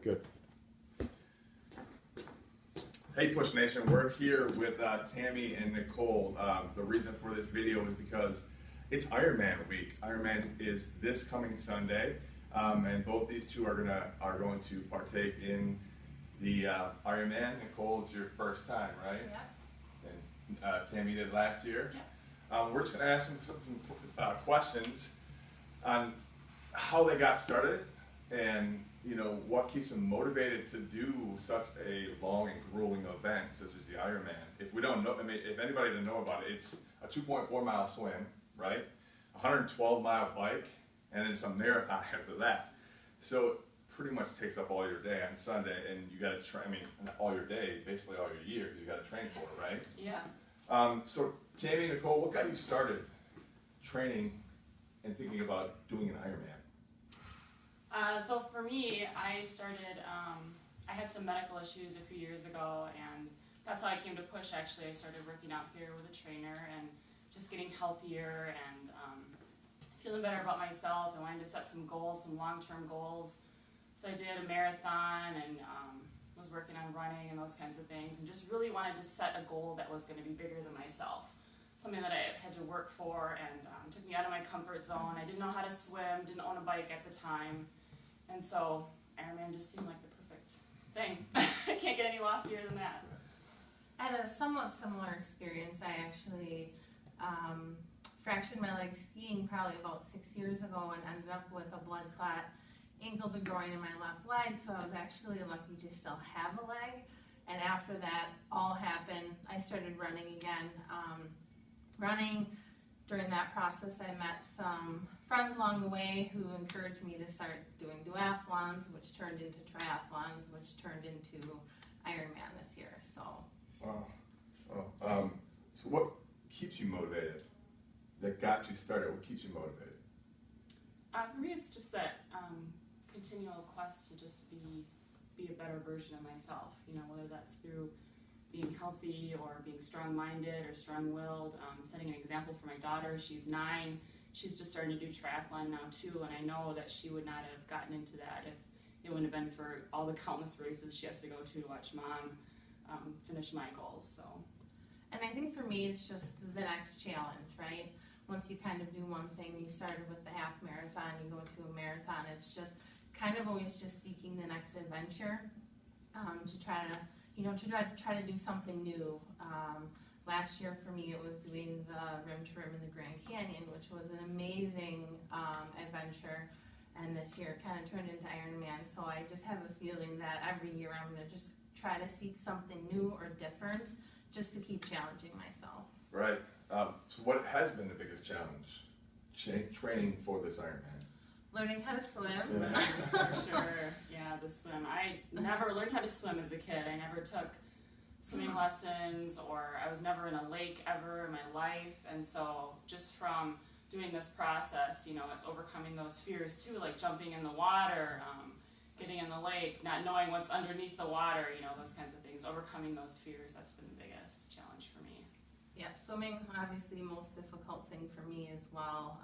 Good. Hey Push Nation, we're here with Tammy and Nicole. The reason for this video is because it's Ironman week. Ironman is this coming Sunday, and both these two are going to partake in the Ironman. Nicole, it's your first time, right? Yeah. And Tammy did last year. Yeah. We're just going to ask them some questions on how they got started and what keeps them motivated to do such a long and grueling event such as the Ironman. If we don't know, I mean, if anybody didn't know about it, it's a 2.4 mile swim, right? 112 mile bike, and then some marathon after that. So it pretty much takes up all your day on Sunday, and you got to train. I mean, not all your day, basically all your year, you got to train for it, right? Yeah. So Tammy and Nicole, what got you started training and thinking about doing an Ironman? So for me, I started, I had some medical issues a few years ago, and that's how I came to Push. Actually, I started working out here with a trainer and just getting healthier and feeling better about myself. I wanted to set some goals, some long-term goals. So I did a marathon and was working on running and those kinds of things, and just really wanted to set a goal that was going to be bigger than myself. Something that I had to work for, and took me out of my comfort zone. I didn't know how to swim, didn't own a bike at the time, and so Ironman just seemed like the perfect thing. I can't get any loftier than that. I had a somewhat similar experience. I actually fractured my leg skiing probably about 6 years ago and ended up with a blood clot ankle to groin in my left leg, so I was actually lucky to still have a leg. And after that all happened, I started running again. Running, during that process I met some friends along the way who encouraged me to start doing duathlons, which turned into triathlons, which turned into Ironman this year. So so what keeps you motivated? That got you started, what keeps you motivated? For me, it's just that continual quest to just be a better version of myself, whether that's through being healthy or being strong-minded or strong-willed, setting an example for my daughter. She's 9. She's just starting to do triathlon now too, and I know that she would not have gotten into that if it wouldn't have been for all the countless races she has to go to watch mom finish my goals. So. And I think for me it's just the next challenge, right? Once you kind of do one thing, you started with the half marathon, you go to a marathon, it's just kind of always just seeking the next adventure to try to do something new. Last year for me it was doing the Rim to Rim in the Grand Canyon, which was an amazing adventure, and this year it kind of turned into Ironman. So I just have a feeling that every year I'm going to just try to seek something new or different just to keep challenging myself. Right. So what has been the biggest challenge training for this Ironman? Learning how to swim. For sure. Yeah, the swim. I never learned how to swim as a kid. I never took swimming lessons, or I was never in a lake ever in my life. And so just from doing this process, it's overcoming those fears too, like jumping in the water, getting in the lake, not knowing what's underneath the water, those kinds of things. Overcoming those fears, that's been the biggest challenge for me. Yeah, swimming, obviously the most difficult thing for me as well.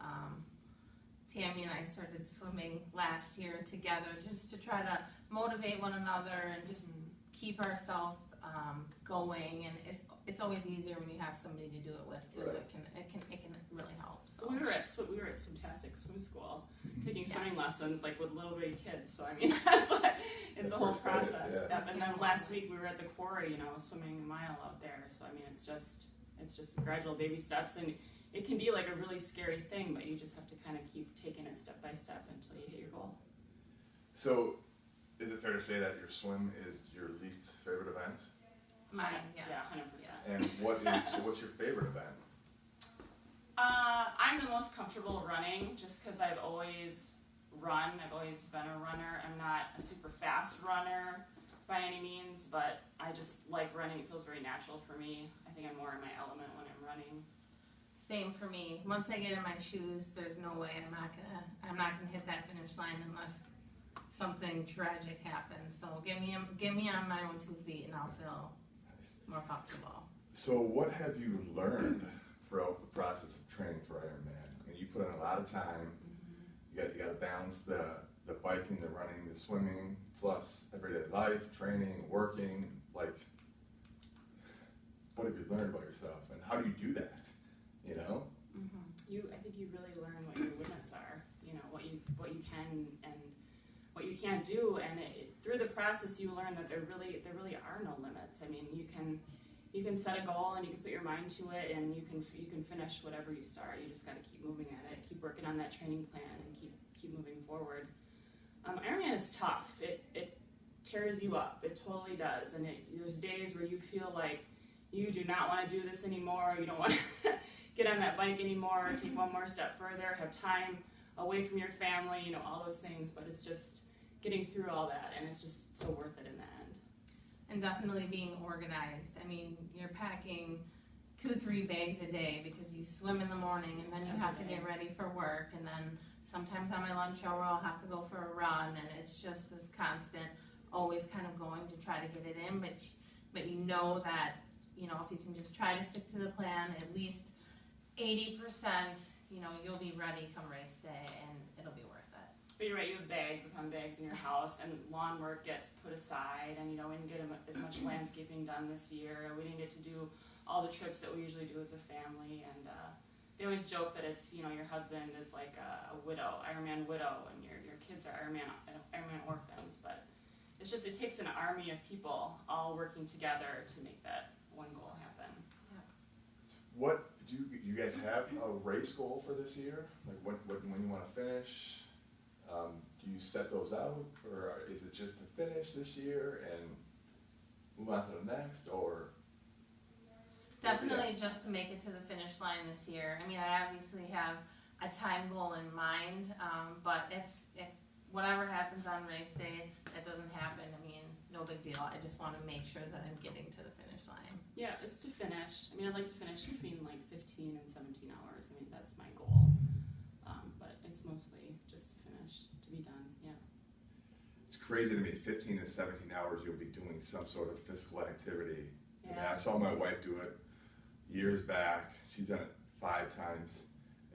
Tammy and I started swimming last year together just to try to motivate one another and just keep ourselves going. And it's always easier when you have somebody to do it with too. Right. It can really help. So we were at Swimtastic Swim School taking swimming lessons like with little bitty kids. So I mean that's why it's a whole process. Yeah. And then last week we were at the quarry, swimming a mile out there. So I mean it's just gradual baby steps, and it can be like a really scary thing, but you just have to kind of keep taking it step by step until you hit your goal. So, is it fair to say that your swim is your least favorite event? Mine, yes. Yeah, 100%. Yes. And what's your favorite event? I'm the most comfortable running just because I've always run. I've always been a runner. I'm not a super fast runner by any means, but I just like running. It feels very natural for me. I think I'm more in my element when I'm running. Same for me. Once I get in my shoes, there's no way I'm not gonna hit that finish line unless something tragic happens. So get me on my own 2 feet, and I'll feel more comfortable. So what have you learned throughout the process of training for Ironman? I mean, you put in a lot of time. You got to balance the biking, the running, the swimming, plus everyday life, training, working, like, what have you learned about yourself, and how do you do that, you know? I think you really learn what your limits are, you know, what you can and what you can't do, and through the process you learn that there really are no limits. I mean, you can set a goal and you can put your mind to it, and you can finish whatever you start. You just got to keep moving at it, keep working on that training plan, and keep moving forward. Ironman is tough. It tears you up. It totally does. And there's days where you feel like you do not want to do this anymore. You don't want to get on that bike anymore, or take one more step further, have time away from your family, you know, all those things. But it's just getting through all that, and it's just so worth it in the end. And definitely being organized. I mean, you're packing 2-3 bags a day because you swim in the morning, and then you have to get ready for work, and then sometimes on my lunch hour I'll have to go for a run, and it's just this constant, always kind of going to try to get it in, but you know that, you know, if you can just try to stick to the plan, at least 80%, you know, you'll be ready come race day, and it'll be worth it. But you're right, you have bags upon bags in your house, and lawn work gets put aside, and, you know, we didn't get as much landscaping done this year. We didn't get to do all the trips that we usually do as a family, and they always joke that it's, you know, your husband is like a widow, Ironman widow, and your kids are Ironman orphans, but it's just, it takes an army of people all working together to make that one goal happen. Yeah. What do you guys have a race goal for this year? Like when you want to finish? Do you set those out, or is it just to finish this year and move on to the next, or? Definitely just to make it to the finish line this year. I mean, I obviously have a time goal in mind, but if whatever happens on race day, that doesn't happen, I mean, no big deal. I just want to make sure that I'm getting to the finish line. Yeah, it's to finish. I mean, I'd like to finish between like 15 and 17 hours. I mean, that's my goal. But it's mostly just to finish, to be done, yeah. It's crazy to me, 15 to 17 hours you'll be doing some sort of physical activity. Yeah. I mean, I saw my wife do it years back. She's done it 5 times.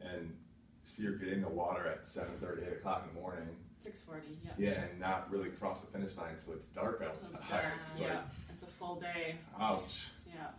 And see her get in the water at 7:30, 8 o'clock in the morning. 6:40, yeah. Yeah, and not really cross the finish line until it's dark outside. It's Like, it's a full day. ouch. Yeah.